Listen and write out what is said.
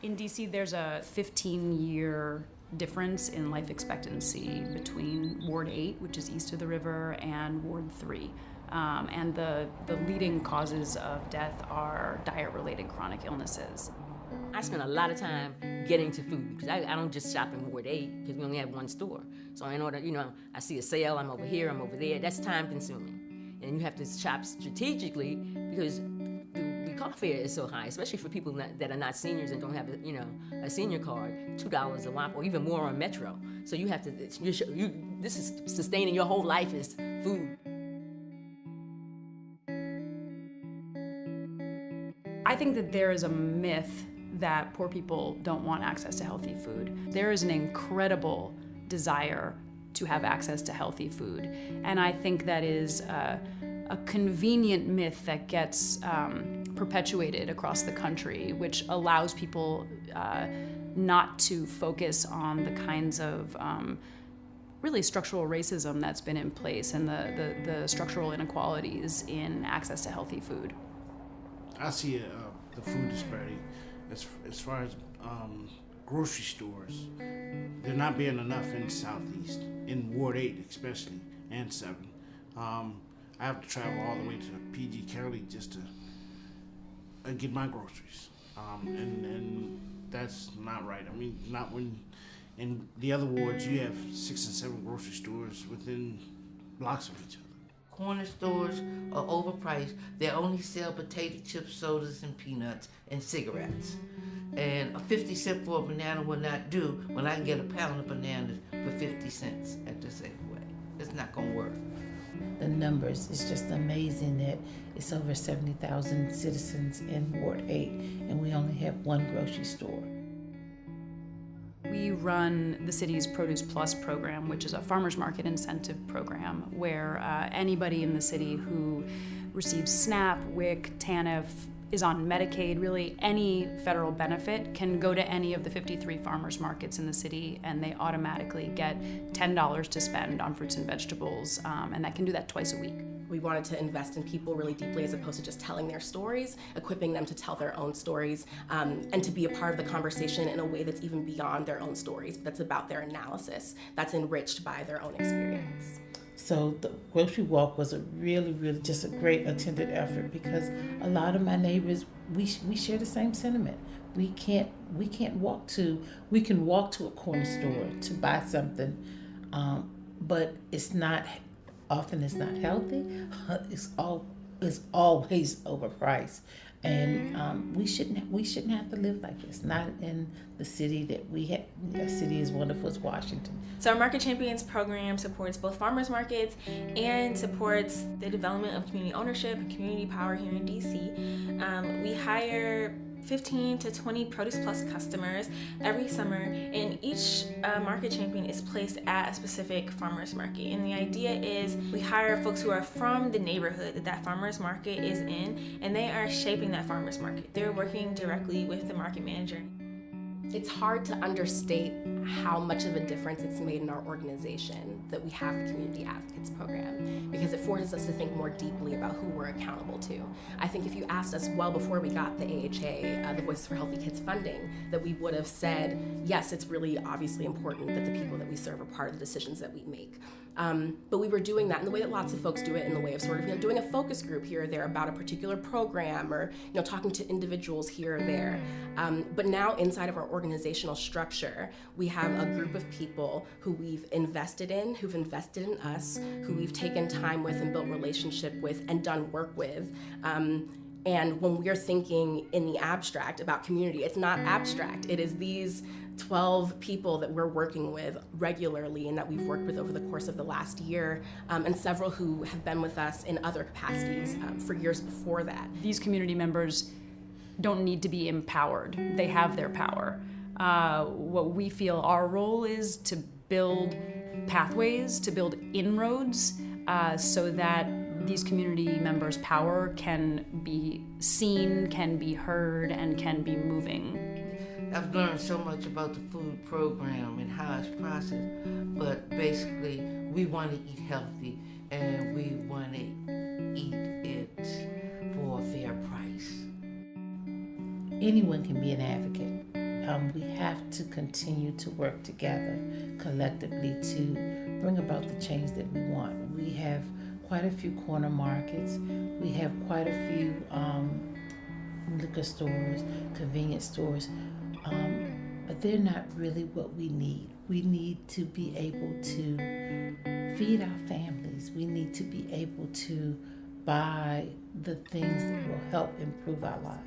In DC, there's a 15-year difference in life expectancy between Ward 8, which is east of the river, and Ward 3. And the leading causes of death are diet-related chronic illnesses. I spend a lot of time getting to food because I don't just shop in Ward 8 because we only have one store. So in order, I see a sale, I'm over here, I'm over there. That's time consuming. And you have to shop strategically because the car fare is so high, especially for people that are not seniors and don't have a senior card, $2 a whop or even more on Metro. So you have to, this is sustaining your whole life is food. I think that there is a myth that poor people don't want access to healthy food. There is an incredible desire to have access to healthy food. And I think that is a convenient myth that gets perpetuated across the country, which allows people not to focus on the kinds of really structural racism that's been in place and the structural inequalities in access to healthy food. I see the food disparity as far as grocery stores. There not being enough in Southeast, in Ward 8 especially, and 7. I have to travel all the way to PG County just to get my groceries. And that's not right. I mean, not when in the other wards you have 6 and 7 grocery stores within blocks of each other. Corner stores are overpriced. They only sell potato chips, sodas, and peanuts, and cigarettes. And a 50-cent for a banana will not do when I can get a pound of bananas for 50 cents at the Safeway. It's not gonna work. The numbers, it's just amazing that it's over 70,000 citizens in Ward 8, and we only have one grocery store. We run the city's Produce Plus program, which is a farmers market incentive program where anybody in the city who receives SNAP, WIC, TANF, is on Medicaid, really any federal benefit, can go to any of the 53 farmers markets in the city and they automatically get $10 to spend on fruits and vegetables, and that can do that twice a week. We wanted to invest in people really deeply as opposed to just telling their stories, equipping them to tell their own stories, and to be a part of the conversation in a way that's even beyond their own stories, that's about their analysis, that's enriched by their own experience. So the grocery walk was a really, really just a great attended effort because a lot of my neighbors, we share the same sentiment. We can walk to a corner store to buy something, but it's not healthy. It's always overpriced, and we shouldn't have to live like this. Not in the city that we have. A city as wonderful as Washington. So our Market Champions program supports both farmers markets and supports the development of community ownership and community power here in DC. We hire 15 to 20 Produce Plus customers every summer, and each market champion is placed at a specific farmers market. And the idea is we hire folks who are from the neighborhood that farmers market is in, and they are shaping that farmers market. They're working directly with the market manager. It's hard to understate how much of a difference it's made in our organization that we have the Community Advocates program, because it forces us to think more deeply about who we're accountable to. I think if you asked us well before we got the AHA, the Voices for Healthy Kids funding, that we would have said, yes, it's really obviously important that the people that we serve are part of the decisions that we make. But we were doing that in the way that lots of folks do it, in the way of sort of doing a focus group here or there about a particular program, or talking to individuals here or there. But now inside of our organizational structure, we have a group of people who we've invested in, who've invested in us, who we've taken time with and built relationship with and done work with. And when we're thinking in the abstract about community, it's not abstract. It is these 12 people that we're working with regularly and that we've worked with over the course of the last year, and several who have been with us in other capacities for years before that. These community members don't need to be empowered. They have their power. What we feel our role is to build pathways, to build inroads, so that these community members' power can be seen, can be heard, and can be moving. I've learned so much about the food program and how it's processed, but basically we want to eat healthy and we want to eat it for a fair price. Anyone can be an advocate. we have to continue to work together collectively to bring about the change that we want. We have quite a few corner markets. We have quite a few liquor stores, convenience stores, but they're not really what we need. We need to be able to feed our families. We need to be able to buy the things that will help improve our lives.